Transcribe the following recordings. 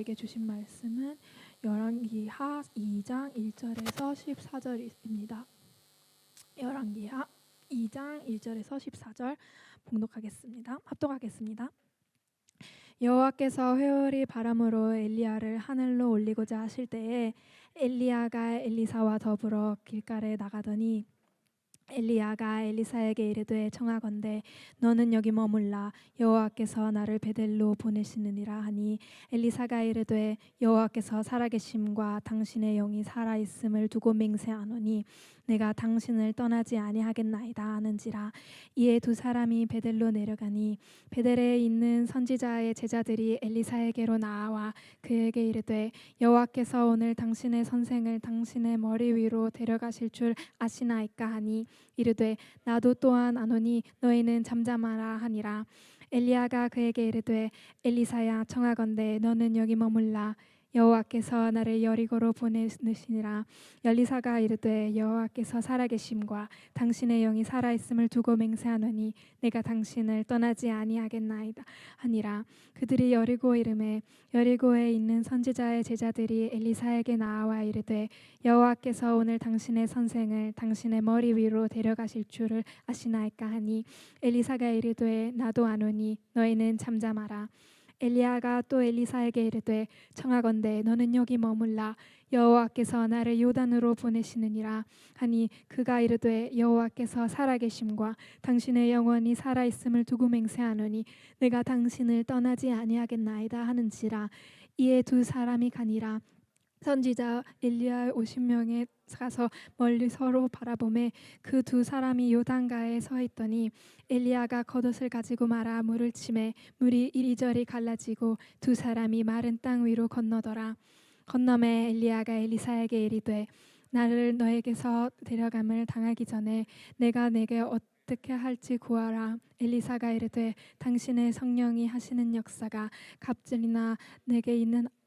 저에게 주신 말씀은 열왕기하 2장 1절에서 14절입니다. 열왕기하 2장 1절에서 14절 합독하겠습니다. 여호와께서 회오리 바람으로 엘리야를 하늘로 올리고자 하실 때에 엘리야가 엘리사와 더불어 길가에 나가더니 엘리야가 엘리사에게 이르되 청하건대 너는 여기 머물라 여호와께서 나를 베델로 보내시느니라 하니 엘리사가 이르되 여호와께서 살아계심과 당신의 영이 살아있음을 두고 맹세하노니 내가 당신을 떠나지 아니하겠나이다 하는지라. 이에 두 사람이 베델로 내려가니 베델에 있는 선지자의 제자들이 엘리사에게로 나와 그에게 이르되 여호와께서 오늘 당신의 선생을 당신의 머리 위로 데려가실 줄 아시나이까 하니 이르되 나도 또한 아노니 너희는 잠잠하라 하니라. 엘리야가 그에게 이르되 엘리사야 청하건대 너는 여기 머물라 여호와께서 나를 여리고로 보내시니라. 엘리사가 이르되 여호와께서 살아계심과 당신의 영이 살아있음을 두고 맹세하노니 내가 당신을 떠나지 아니하겠나이다 하니라. 그들이 여리고 이름에 여리고에 있는 선지자의 제자들이 엘리사에게 나와 이르되 여호와께서 오늘 당신의 선생을 당신의 머리 위로 데려가실 줄을 아시나이까 하니 엘리사가 이르되 나도 아노니 너희는 잠잠하라. 엘리야가 또 엘리사에게 이르되 청하건대 너는 여기 머물라 여호와께서 나를 요단으로 보내시느니라 하니 그가 이르되 여호와께서 살아계심과 당신의 영혼이 살아있음을 두고 맹세하노니 내가 당신을 떠나지 아니하겠나이다 하는지라. 이에 두 사람이 가니라. 선지자 엘리야 50명에 가서 멀리 서로 바라보매 그 두 사람이 요단가에 서 있더니 엘리야가 겉옷을 가지고 말아 물을 치매 물이 이리저리 갈라지고 두 사람이 마른 땅 위로 건너더라. 건너매 엘리야가 엘리사에게 이르되 나를 너에게서 데려감을 당하기 전에 내가 내게 어떻게 할지 구하라. 엘리사가 이르되 당신의 성령이 하시는 역사가 갑절이나 내게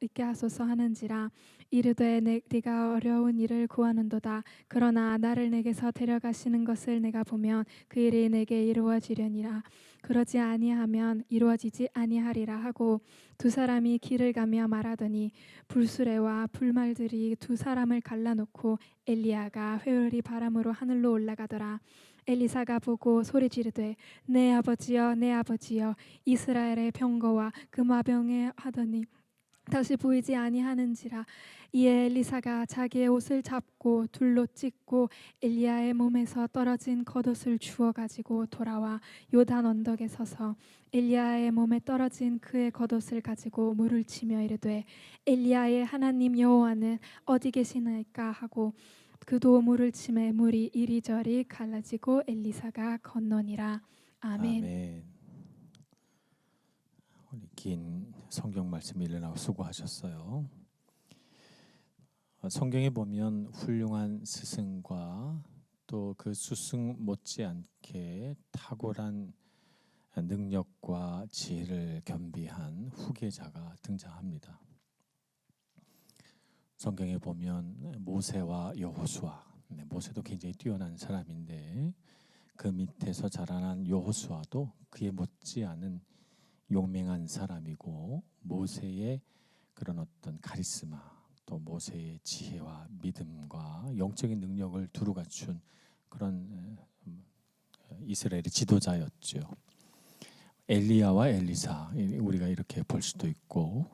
있게 하소서 하는지라. 이르되 네가 어려운 일을 구하는도다. 그러나 나를 내게서 데려가시는 것을 내가 보면 그 일이 내게 이루어지려니라. 그러지 아니하면 이루어지지 아니하리라 하고 두 사람이 길을 가며 말하더니 불수레와 불말들이 두 사람을 갈라놓고 엘리야가 회오리 바람으로 하늘로 올라가더라. 엘리사가 보고 소리 지르되 내 아버지여 내 아버지여 이스라엘의 병거와 그 마병에 하더니 다시 보이지 아니하는지라. 이에 엘리사가 자기의 옷을 잡고 둘로 찢고 엘리야의 몸에서 떨어진 겉옷을 주워 가지고 돌아와 요단 언덕에 서서 엘리야의 몸에 떨어진 그의 겉옷을 가지고 물을 치며 이르되 엘리야의 하나님 여호와는 어디 계시나이까 하고 그도 물을 치매 물이 이리저리 갈라지고 엘리사가 건너니라. 아멘. 아멘. 우리 긴 성경 말씀 읽으라고 수고하셨어요. 성경에 보면 훌륭한 스승과 또 그 스승 못지않게 탁월한 능력과 지혜를 겸비한 후계자가 등장합니다. 성경에 보면 모세와 여호수아, 모세도 굉장히 뛰어난 사람인데 그 밑에서 자라난 여호수아도 그에 못지않은 용맹한 사람이고 모세의 그런 어떤 카리스마 또 모세의 지혜와 믿음과 영적인 능력을 두루 갖춘 그런 이스라엘의 지도자였죠. 엘리야와 엘리사 우리가 이렇게 볼 수도 있고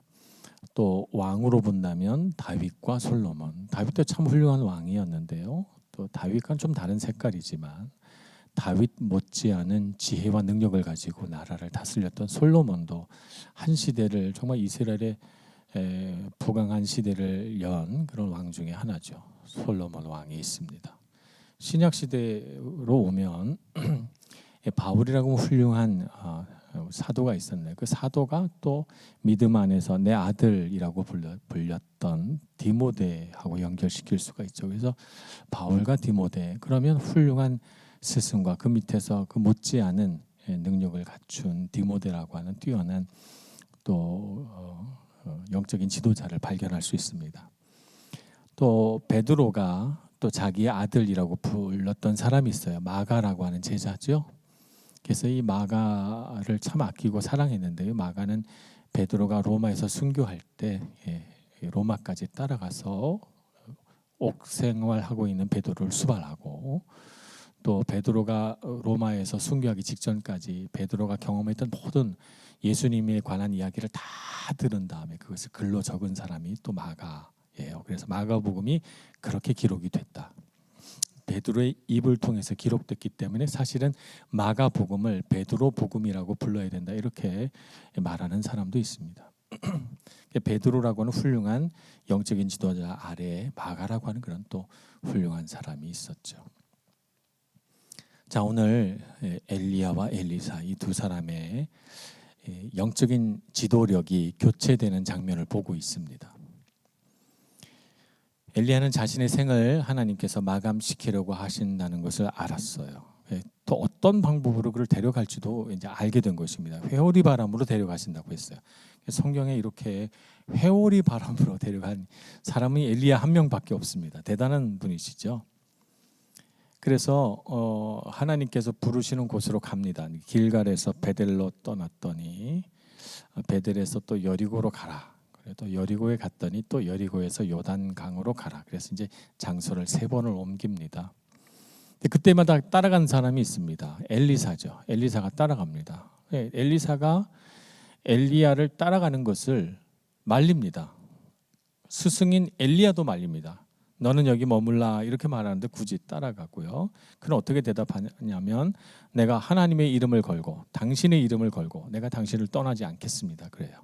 또 왕으로 본다면 다윗과 솔로몬. 다윗도 참 훌륭한 왕이었는데요. 또 다윗과는 좀 다른 색깔이지만 다윗 못지않은 지혜와 능력을 가지고 나라를 다스렸던 솔로몬도 한 시대를 정말 이스라엘의 부강한 시대를 연 그런 왕 중에 하나죠. 솔로몬 왕이 있습니다. 신약 시대로 오면 바울이라고 훌륭한 사도가 있었네요. 그 사도가 또 믿음 안에서 내 아들이라고 불렸던 디모데하고 연결시킬 수가 있죠. 그래서 바울과 디모데 그러면 훌륭한 스승과 그 밑에서 그 못지않은 능력을 갖춘 디모데라고 하는 뛰어난 또 영적인 지도자를 발견할 수 있습니다. 또 베드로가 또 자기의 아들이라고 불렀던 사람이 있어요. 마가라고 하는 제자죠. 그래서 이 마가를 참 아끼고 사랑했는데요. 마가는 베드로가 로마에서 순교할 때 로마까지 따라가서 옥생활하고 있는 베드로를 수발하고, 또 베드로가 로마에서 순교하기 직전까지 베드로가 경험했던 모든 예수님에 관한 이야기를 다 들은 다음에 그것을 글로 적은 사람이 또 마가예요. 그래서 마가복음이 그렇게 기록이 됐다. 베드로의 입을 통해서 기록됐기 때문에 사실은 마가복음을 베드로 복음이라고 불러야 된다, 이렇게 말하는 사람도 있습니다. 베드로라고 하는 훌륭한 영적인 지도자 아래에 마가라고 하는 그런 또 훌륭한 사람이 있었죠. 자, 오늘 엘리야와 엘리사 이 두 사람의 영적인 지도력이 교체되는 장면을 보고 있습니다. 엘리야는 자신의 생을 하나님께서 마감시키려고 하신다는 것을 알았어요. 또 어떤 방법으로 그를 데려갈지도 이제 알게 된 것입니다. 회오리 바람으로 데려가신다고 했어요. 성경에 이렇게 회오리 바람으로 데려간 사람이 엘리야 한 명밖에 없습니다. 대단한 분이시죠. 그래서 하나님께서 부르시는 곳으로 갑니다. 길갈에서 베델로 떠났더니 베델에서 또 여리고로 가라. 또 여리고에 갔더니 또 여리고에서 요단강으로 가라. 그래서 이제 장소를 3번을 옮깁니다. 그때마다 따라간 사람이 있습니다. 엘리사죠. 엘리사가 따라갑니다. 엘리사가 엘리야를 따라가는 것을 말립니다. 스승인 엘리야도 말립니다. 너는 여기 머물라, 이렇게 말하는데 굳이 따라가고요. 그는 어떻게 대답하냐면, 내가 하나님의 이름을 걸고 당신의 이름을 걸고 내가 당신을 떠나지 않겠습니다, 그래요.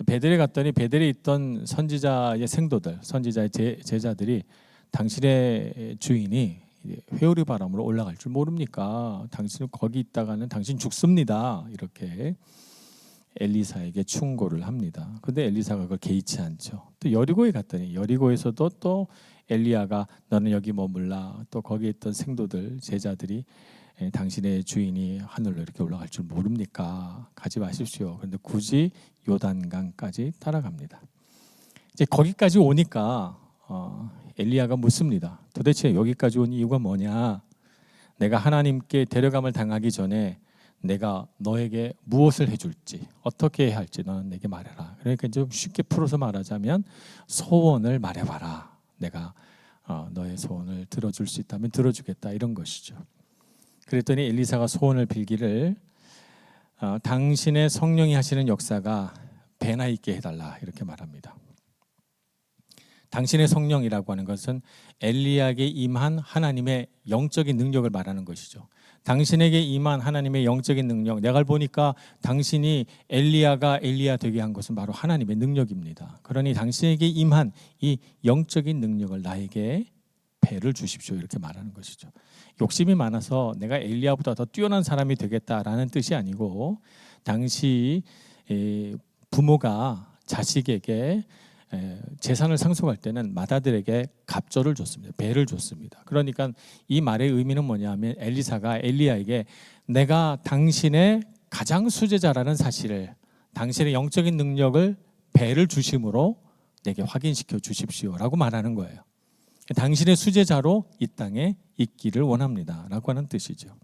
베델에 갔더니 베델에 있던 선지자의 생도들, 선지자의 제자들이 당신의 주인이 회오리 바람으로 올라갈 줄 모릅니까? 당신은 거기 있다가는 당신 죽습니다, 이렇게 엘리사에게 충고를 합니다. 그런데 엘리사가 그걸 개의치 않죠. 또 여리고에 갔더니 여리고에서도 또 엘리야가 너는 여기 머물라, 또 거기에 있던 생도들 제자들이 당신의 주인이 하늘로 이렇게 올라갈 줄 모릅니까? 가지 마십시오. 그런데 굳이 요단강까지 따라갑니다. 이제 거기까지 오니까 엘리야가 묻습니다. 도대체 여기까지 온 이유가 뭐냐? 내가 하나님께 데려감을 당하기 전에 내가 너에게 무엇을 해줄지, 어떻게 해야 할지 너는 내게 말해라. 그러니까 좀 쉽게 풀어서 말하자면 소원을 말해봐라. 내가 너의 소원을 들어줄 수 있다면 들어주겠다, 이런 것이죠. 그랬더니 엘리사가 소원을 빌기를 당신의 성령이 하시는 역사가 배나 있게 해달라, 이렇게 말합니다. 당신의 성령이라고 하는 것은 엘리야에게 임한 하나님의 영적인 능력을 말하는 것이죠. 당신에게 임한 하나님의 영적인 능력, 내가 보니까 당신이 엘리야가 엘리야 되게 한 것은 바로 하나님의 능력입니다. 그러니 당신에게 임한 이 영적인 능력을 나에게 배를 주십시오, 이렇게 말하는 것이죠. 욕심이 많아서 내가 엘리야보다 더 뛰어난 사람이 되겠다라는 뜻이 아니고, 당시 부모가 자식에게 재산을 상속할 때는 맏아들에게 갑절을 줬습니다. 배를 줬습니다. 그러니까 이 말의 의미는 뭐냐면, 엘리사가 엘리야에게 내가 당신의 가장 수제자라는 사실을, 당신의 영적인 능력을 배를 주심으로 내게 확인시켜 주십시오라고 말하는 거예요. 당신의 수제자로 이 땅에 있기를 원합니다 라고 하는 뜻이죠.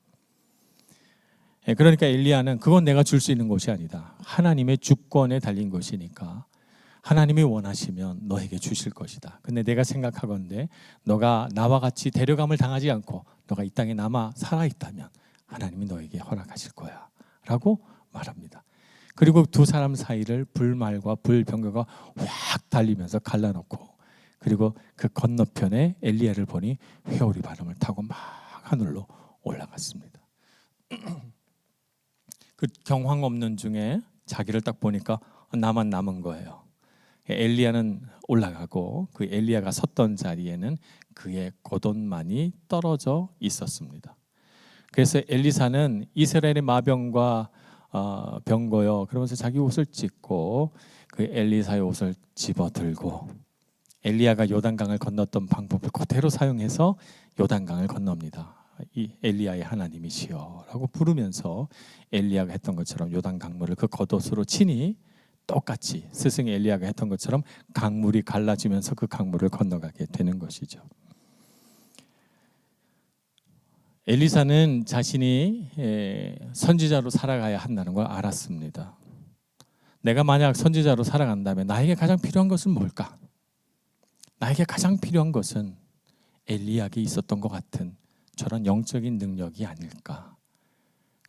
그러니까 엘리야는 그건 내가 줄 수 있는 것이 아니다, 하나님의 주권에 달린 것이니까 하나님이 원하시면 너에게 주실 것이다. 근데 내가 생각하건대 너가 나와 같이 데려감을 당하지 않고 너가 이 땅에 남아 살아있다면 하나님이 너에게 허락하실 거야 라고 말합니다. 그리고 두 사람 사이를 불말과 불병거가 확 달리면서 갈라놓고, 그리고 그 건너편에 엘리야를 보니 회오리 바람을 타고 막 하늘로 올라갔습니다. 그 경황 없는 중에 자기를 딱 보니까 나만 남은 거예요. 엘리야는 올라가고 그 엘리야가 섰던 자리에는 그의 겉옷만이 떨어져 있었습니다. 그래서 엘리사는 이스라엘의 마병과 병거여, 그러면서 자기 옷을 찢고 그 엘리사의 옷을 집어들고 엘리야가 요단강을 건넜던 방법을 그대로 사용해서 요단강을 건넙니다. 이 엘리야의 하나님이시여 라고 부르면서 엘리야가 했던 것처럼 요단 강물을 그 겉옷으로 치니 똑같이 스승 엘리야가 했던 것처럼 강물이 갈라지면서 그 강물을 건너가게 되는 것이죠. 엘리사는 자신이 선지자로 살아가야 한다는 걸 알았습니다. 내가 만약 선지자로 살아간다면 나에게 가장 필요한 것은 뭘까? 나에게 가장 필요한 것은 엘리야에게 있었던 것 같은 저런 영적인 능력이 아닐까.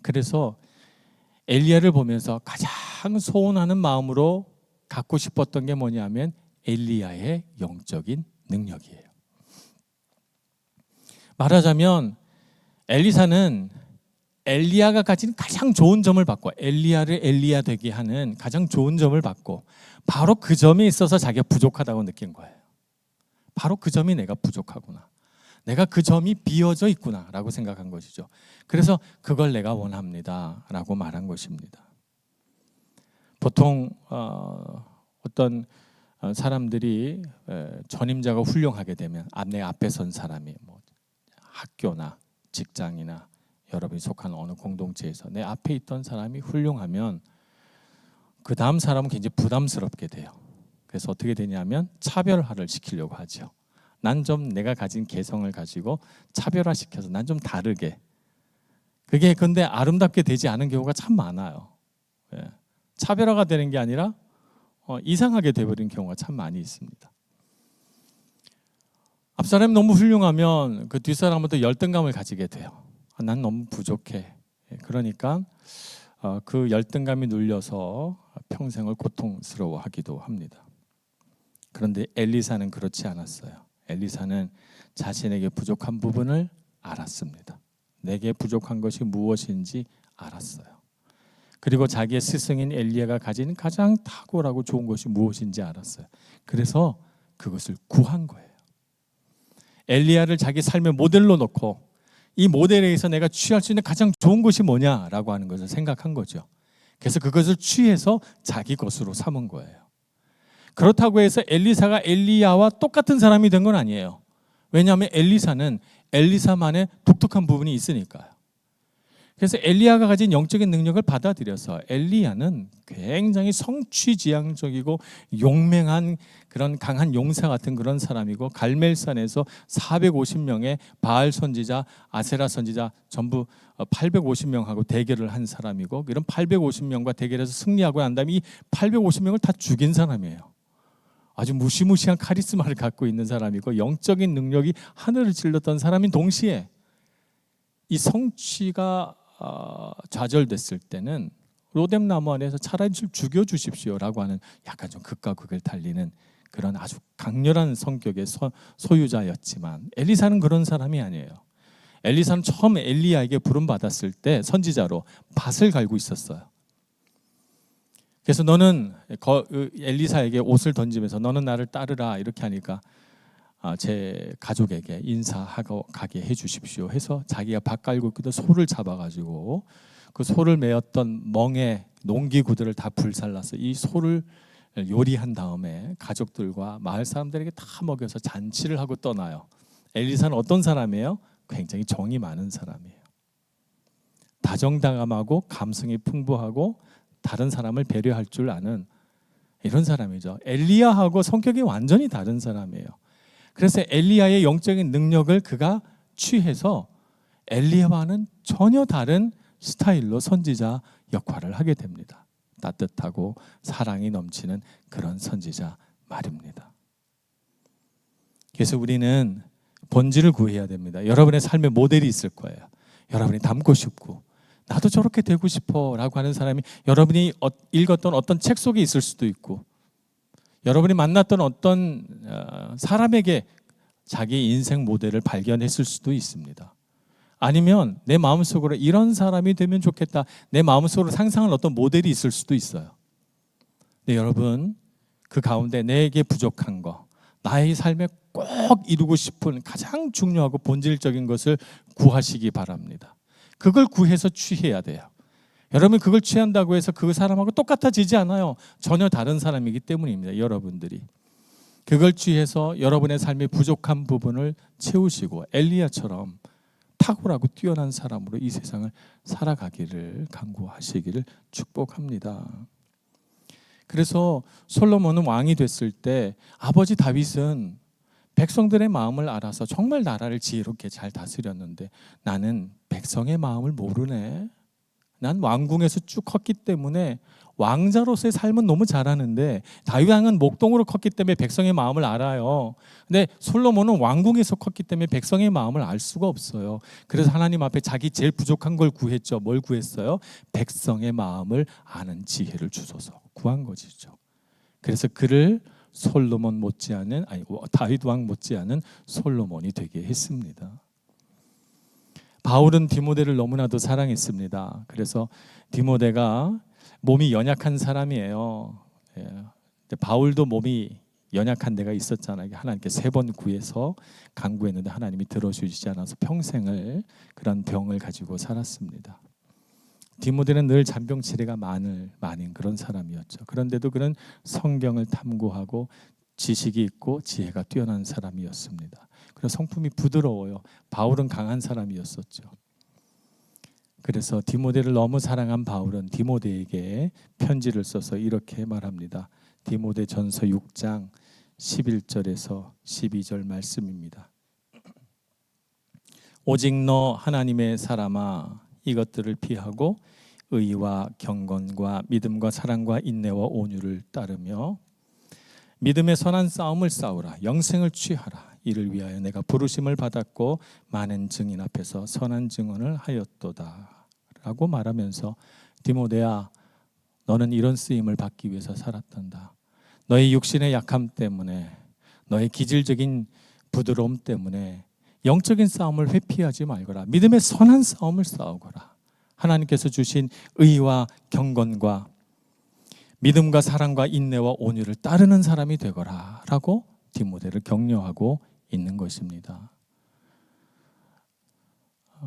그래서 엘리야를 보면서 가장 소원하는 마음으로 갖고 싶었던 게 뭐냐면 엘리야의 영적인 능력이에요. 말하자면 엘리사는 엘리야가 가진 가장 좋은 점을 받고 엘리야를 엘리야 되게 하는 가장 좋은 점을 받고 바로 그 점에 있어서 자기가 부족하다고 느낀 거예요. 바로 그 점이 내가 부족하구나. 내가 그 점이 비어져 있구나 라고 생각한 것이죠. 그래서 그걸 내가 원합니다 라고 말한 것입니다. 보통 어떤 사람들이 전임자가 훌륭하게 되면 내 앞에 선 사람이 뭐 학교나 직장이나 여러분이 속한 어느 공동체에서 내 앞에 있던 사람이 훌륭하면 그 다음 사람은 굉장히 부담스럽게 돼요. 그래서 어떻게 되냐면 차별화를 시키려고 하죠. 난 좀 내가 가진 개성을 가지고 차별화시켜서 난 좀 다르게. 그게 근데 아름답게 되지 않은 경우가 참 많아요. 예. 차별화가 되는 게 아니라 이상하게 돼버린 경우가 참 많이 있습니다. 앞사람이 너무 훌륭하면 그 뒷사람부터 열등감을 가지게 돼요. 난 너무 부족해. 그러니까 그 열등감이 눌려서 평생을 고통스러워하기도 합니다. 그런데 엘리사는 그렇지 않았어요. 엘리사는 자신에게 부족한 부분을 알았습니다. 내게 부족한 것이 무엇인지 알았어요. 그리고 자기의 스승인 엘리야가 가진 가장 탁월하고 좋은 것이 무엇인지 알았어요. 그래서 그것을 구한 거예요. 엘리야를 자기 삶의 모델로 놓고 이 모델에 의해서 내가 취할 수 있는 가장 좋은 것이 뭐냐라고 하는 것을 생각한 거죠. 그래서 그것을 취해서 자기 것으로 삼은 거예요. 그렇다고 해서 엘리사가 엘리야와 똑같은 사람이 된 건 아니에요. 왜냐하면 엘리사는 엘리사만의 독특한 부분이 있으니까요. 그래서 엘리야가 가진 영적인 능력을 받아들여서 엘리야는 굉장히 성취지향적이고 용맹한 그런 강한 용사 같은 그런 사람이고 갈멜산에서 450명의 바알 선지자, 아세라 선지자 전부 850명하고 대결을 한 사람이고 이런 850명과 대결해서 승리하고 난 다음에 이 850명을 다 죽인 사람이에요. 아주 무시무시한 카리스마를 갖고 있는 사람이고 영적인 능력이 하늘을 찔렀던 사람인 동시에 이 성취가 좌절됐을 때는 로뎀나무 안에서 차라리 좀 죽여주십시오라고 하는 약간 좀 극과 극을 달리는 그런 아주 강렬한 성격의 소유자였지만 엘리사는 그런 사람이 아니에요. 엘리사는 처음 엘리야에게 부름받았을 때 선지자로 밭을 갈고 있었어요. 그래서 너는 엘리사에게 옷을 던지면서 너는 나를 따르라 이렇게 하니까 제 가족에게 인사하고 가게 해주십시오 해서 자기가 밭 갈고 있던 소를 잡아가지고 그 소를 메었던 멍에 농기구들을 다 불살라서 이 소를 요리한 다음에 가족들과 마을 사람들에게 다 먹여서 잔치를 하고 떠나요. 엘리사는 어떤 사람이에요? 굉장히 정이 많은 사람이에요. 다정다감하고 감성이 풍부하고 다른 사람을 배려할 줄 아는 이런 사람이죠. 엘리야하고 성격이 완전히 다른 사람이에요. 그래서 엘리야의 영적인 능력을 그가 취해서 엘리야와는 전혀 다른 스타일로 선지자 역할을 하게 됩니다. 따뜻하고 사랑이 넘치는 그런 선지자 말입니다. 그래서 우리는 본질을 구해야 됩니다. 여러분의 삶의 모델이 있을 거예요. 여러분이 닮고 싶고 나도 저렇게 되고 싶어 라고 하는 사람이 여러분이 읽었던 어떤 책 속에 있을 수도 있고 여러분이 만났던 어떤 사람에게 자기 인생 모델을 발견했을 수도 있습니다. 아니면 내 마음속으로 이런 사람이 되면 좋겠다 내 마음속으로 상상한 어떤 모델이 있을 수도 있어요. 근데 여러분 그 가운데 내게 부족한 거 나의 삶에 꼭 이루고 싶은 가장 중요하고 본질적인 것을 구하시기 바랍니다. 그걸 구해서 취해야 돼요. 여러분 그걸 취한다고 해서 그 사람하고 똑같아지지 않아요. 전혀 다른 사람이기 때문입니다. 여러분들이 그걸 취해서 여러분의 삶의 부족한 부분을 채우시고 엘리야처럼 탁월하고 뛰어난 사람으로 이 세상을 살아가기를 간구하시기를 축복합니다. 그래서 솔로몬은 왕이 됐을 때 아버지 다윗은 백성들의 마음을 알아서 정말 나라를 지혜롭게 잘 다스렸는데 나는 백성의 마음을 모르네. 난 왕궁에서 쭉 컸기 때문에 왕자로서의 삶은 너무 잘하는데 다윗 왕은 목동으로 컸기 때문에 백성의 마음을 알아요. 근데 솔로몬은 왕궁에서 컸기 때문에 백성의 마음을 알 수가 없어요. 그래서 하나님 앞에 자기 제일 부족한 걸 구했죠. 뭘 구했어요? 백성의 마음을 아는 지혜를 주소서 구한 것이죠. 그래서 그를 솔로몬 못지않은 다윗 왕 못지않은 솔로몬이 되게 했습니다. 바울은 디모데를 너무나도 사랑했습니다. 그래서 디모데가 몸이 연약한 사람이에요. 바울도 몸이 연약한 데가 있었잖아요. 하나님께 3번 구해서 간구했는데 하나님이 들어주시지 않아서 평생을 그런 병을 가지고 살았습니다. 디모데는 늘 잔병치레가 많은 그런 사람이었죠. 그런데도 그는 성경을 탐구하고 지식이 있고 지혜가 뛰어난 사람이었습니다. 그래서 성품이 부드러워요. 바울은 강한 사람이었었죠. 그래서 디모데를 너무 사랑한 바울은 디모데에게 편지를 써서 이렇게 말합니다. 디모데 전서 6장 11절에서 12절 말씀입니다. 오직 너 하나님의 사람아 이것들을 피하고 의와 경건과 믿음과 사랑과 인내와 온유를 따르며 믿음의 선한 싸움을 싸우라. 영생을 취하라. 이를 위하여 내가 부르심을 받았고 많은 증인 앞에서 선한 증언을 하였도다 라고 말하면서 디모데야 너는 이런 쓰임을 받기 위해서 살았단다. 너의 육신의 약함 때문에 너의 기질적인 부드러움 때문에 영적인 싸움을 회피하지 말거라. 믿음의 선한 싸움을 싸우거라. 하나님께서 주신 의와 경건과 믿음과 사랑과 인내와 온유를 따르는 사람이 되거라 라고 디모데를 격려하고 있는 것입니다.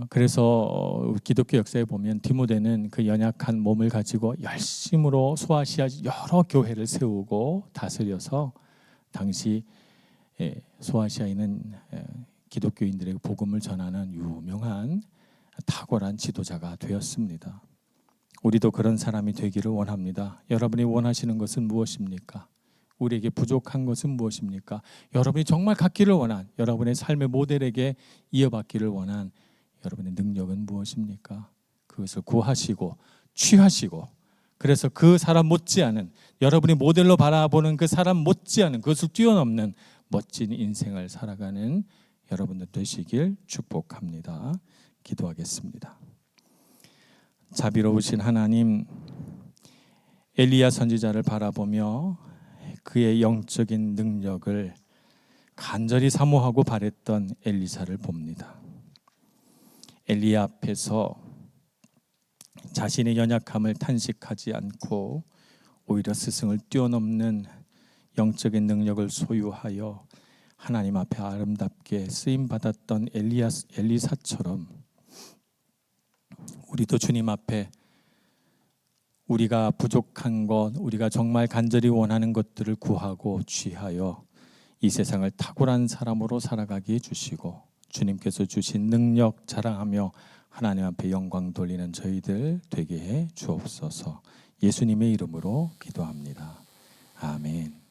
그래서 기독교 역사에 보면 디모데는 그 연약한 몸을 가지고 열심으로 소아시아 여러 교회를 세우고 다스려서 당시 소아시아에 있는 기독교인들에게 복음을 전하는 유명한 탁월한 지도자가 되었습니다. 우리도 그런 사람이 되기를 원합니다. 여러분이 원하시는 것은 무엇입니까? 우리에게 부족한 것은 무엇입니까? 여러분이 정말 갖기를 원한, 여러분의 삶의 모델에게 이어받기를 원한 여러분의 능력은 무엇입니까? 그것을 구하시고 취하시고 그래서 그 사람 못지않은 여러분이 모델로 바라보는 그 사람 못지않은 그것을 뛰어넘는 멋진 인생을 살아가는 여러분들 되시길 축복합니다. 기도하겠습니다. 자비로우신 하나님, 엘리야 선지자를 바라보며 그의 영적인 능력을 간절히 사모하고 바랬던 엘리사를 봅니다. 엘리야 앞에서 자신의 연약함을 탄식하지 않고 오히려 스승을 뛰어넘는 영적인 능력을 소유하여 하나님 앞에 아름답게 쓰임받았던 엘리사처럼 우리도 주님 앞에 우리가 부족한 것, 우리가 정말 간절히 원하는 것들을 구하고 취하여 이 세상을 탁월한 사람으로 살아가게 해주시고 주님께서 주신 능력 자랑하며 하나님 앞에 영광 돌리는 저희들 되게 해 주옵소서. 예수님의 이름으로 기도합니다. 아멘.